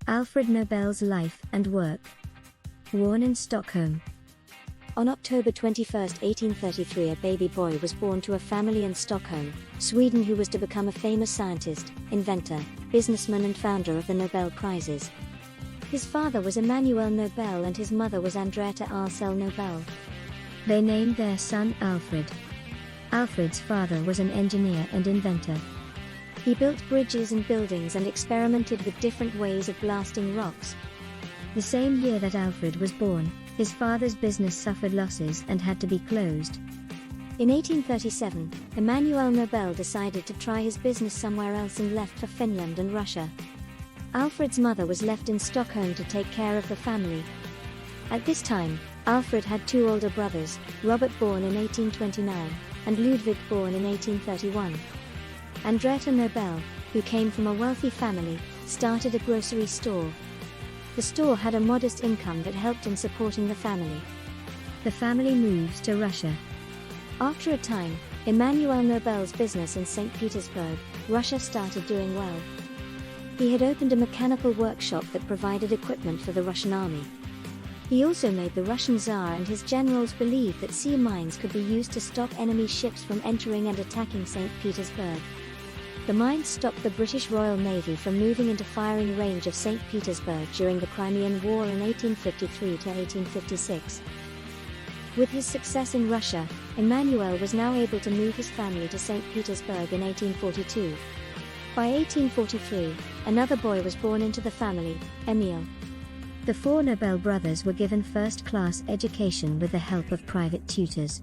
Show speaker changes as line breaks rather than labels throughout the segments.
Alfred Nobel's life and work. Born in Stockholm. On October 21, 1833, a baby boy was born to a family in Stockholm, Sweden, who was to become a famous scientist, inventor, businessman and founder of the Nobel Prizes. His father was Emmanuel Nobel and his mother was Andreetta Ahlsell Nobel. They named their son Alfred. Alfred's father was an engineer and inventor. He built bridges and buildings and experimented with different ways of blasting rocks. The same year that Alfred was born, his father's business suffered losses and had to be closed. In 1837, Emmanuel Nobel decided to try his business somewhere else and left for Finland and Russia. Alfred's mother was left in Stockholm to take care of the family. At this time, Alfred had two older brothers, Robert, born in 1829, and Ludwig, born in 1831. Andreetta Nobel, who came from a wealthy family, started a grocery store. The store had a modest income that helped in supporting the family. The family moved to Russia. After a time, Emmanuel Nobel's business in St. Petersburg, Russia, started doing well. He had opened a mechanical workshop that provided equipment for the Russian army. He also made the Russian Tsar and his generals believe that sea mines could be used to stop enemy ships from entering and attacking St. Petersburg. The mines stopped the British Royal Navy from moving into firing range of St. Petersburg during the Crimean War in 1853 to 1856. With his success in Russia, Emmanuel was now able to move his family to St. Petersburg in 1842. By 1843, another boy was born into the family, Emil. The four Nobel brothers were given first-class education with the help of private tutors.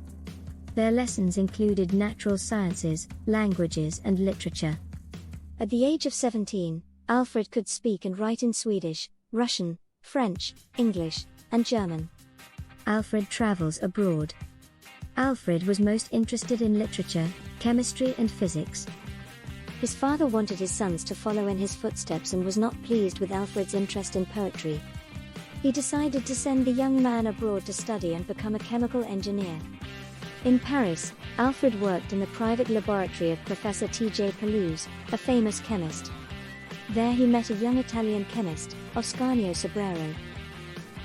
Their lessons included natural sciences, languages and literature. At the age of 17, Alfred could speak and write in Swedish, Russian, French, English, and German. Alfred travels abroad. Alfred was most interested in literature, chemistry and physics. His father wanted his sons to follow in his footsteps and was not pleased with Alfred's interest in poetry. He decided to send the young man abroad to study and become a chemical engineer. In Paris, Alfred worked in the private laboratory of Professor T.J. Pelouse, a famous chemist. There he met a young Italian chemist, Ascanio Sobrero.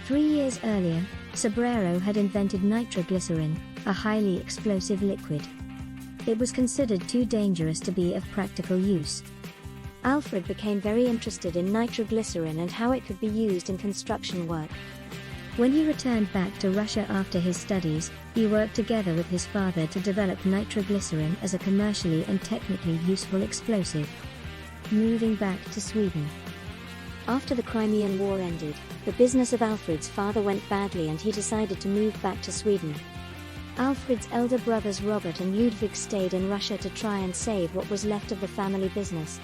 3 years earlier, Sobrero had invented nitroglycerin, a highly explosive liquid. It was considered too dangerous to be of practical use. Alfred became very interested in nitroglycerin and how it could be used in construction work. When he returned back to Russia after his studies, he worked together with his father to develop nitroglycerin as a commercially and technically useful explosive. Moving back to Sweden. After the Crimean War ended, the business of Alfred's father went badly and he decided to move back to Sweden. Alfred's elder brothers Robert and Ludwig stayed in Russia to try and save what was left of the family business.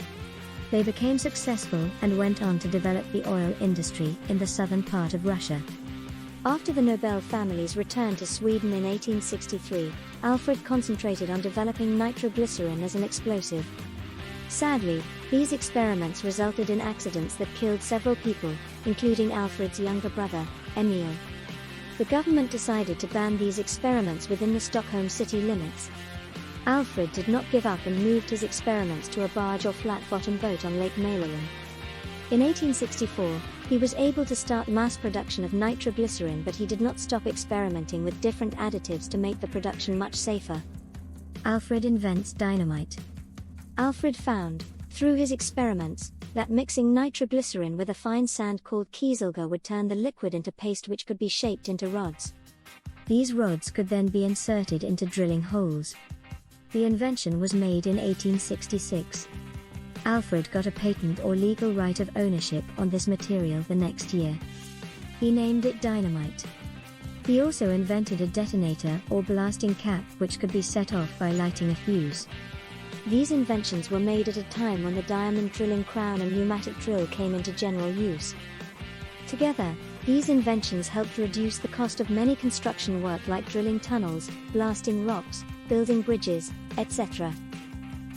They became successful and went on to develop the oil industry in the southern part of Russia. After the Nobel family's return to Sweden in 1863, Alfred concentrated on developing nitroglycerin as an explosive. Sadly, these experiments resulted in accidents that killed several people, including Alfred's younger brother, Emil. The government decided to ban these experiments within the Stockholm city limits. Alfred did not give up and moved his experiments to a barge or flat-bottom boat on Lake Mälaren. In 1864, he was able to start mass production of nitroglycerin, but he did not stop experimenting with different additives to make the production much safer. Alfred invents dynamite. Alfred found, through his experiments, that mixing nitroglycerin with a fine sand called kieselguhr would turn the liquid into paste which could be shaped into rods. These rods could then be inserted into drilling holes. The invention was made in 1866. Alfred got a patent or legal right of ownership on this material the next year. He named it dynamite. He also invented a detonator or blasting cap which could be set off by lighting a fuse. These inventions were made at a time when the diamond drilling crown and pneumatic drill came into general use. Together, these inventions helped reduce the cost of many construction work like drilling tunnels, blasting rocks, building bridges, etc.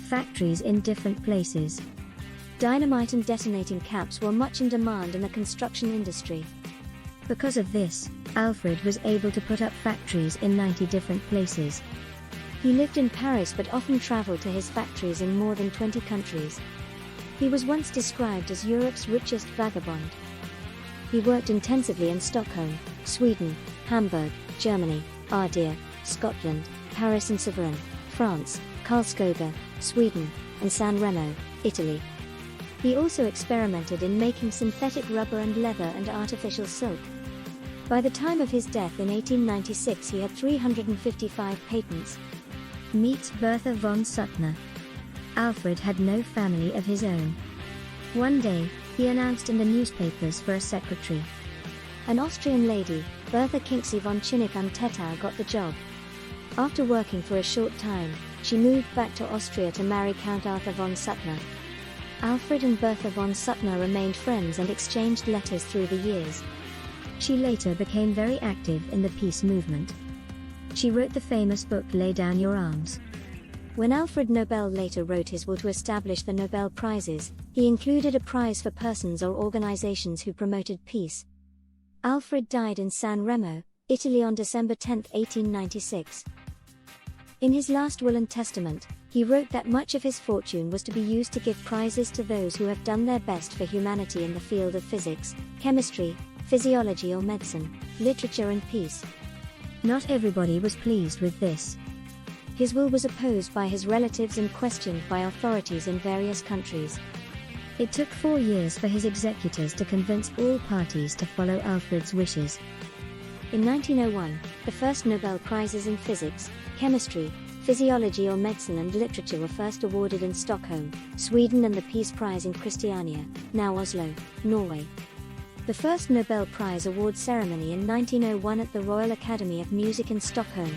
Factories in different places. Dynamite and detonating caps were much in demand in the construction industry. Because of this, Alfred was able to put up factories in 90 different places. He lived in Paris but often traveled to his factories in more than 20 countries. He was once described as Europe's richest vagabond. He worked intensively in Stockholm, Sweden, Hamburg, Germany, Ardea, Scotland, Paris and Severn, France, Karlskoga, Sweden, and San Remo, Italy. He also experimented in making synthetic rubber and leather and artificial silk. By the time of his death in 1896 he had 355 patents. Meets Bertha von Suttner. Alfred had no family of his own. One day, he announced in the newspapers for a secretary. An Austrian lady, Bertha Kinksy von Chinnik und Tettau, got the job. After working for a short time, she moved back to Austria to marry Count Arthur von Suttner. Alfred and Bertha von Suttner remained friends and exchanged letters through the years. She later became very active in the peace movement. She wrote the famous book Lay Down Your Arms. When Alfred Nobel later wrote his will to establish the Nobel Prizes, he included a prize for persons or organizations who promoted peace. Alfred died in San Remo, Italy on December 10, 1896. In his last will and testament, he wrote that much of his fortune was to be used to give prizes to those who have done their best for humanity in the field of physics, chemistry, physiology or medicine, literature and peace. Not everybody was pleased with this. His will was opposed by his relatives and questioned by authorities in various countries. It took 4 years for his executors to convince all parties to follow Alfred's wishes. In 1901, the first Nobel Prizes in physics, chemistry, physiology or medicine and literature were first awarded in Stockholm, Sweden, and the Peace Prize in Christiania, now Oslo, Norway. The first Nobel Prize award ceremony in 1901 at the Royal Academy of Music in Stockholm,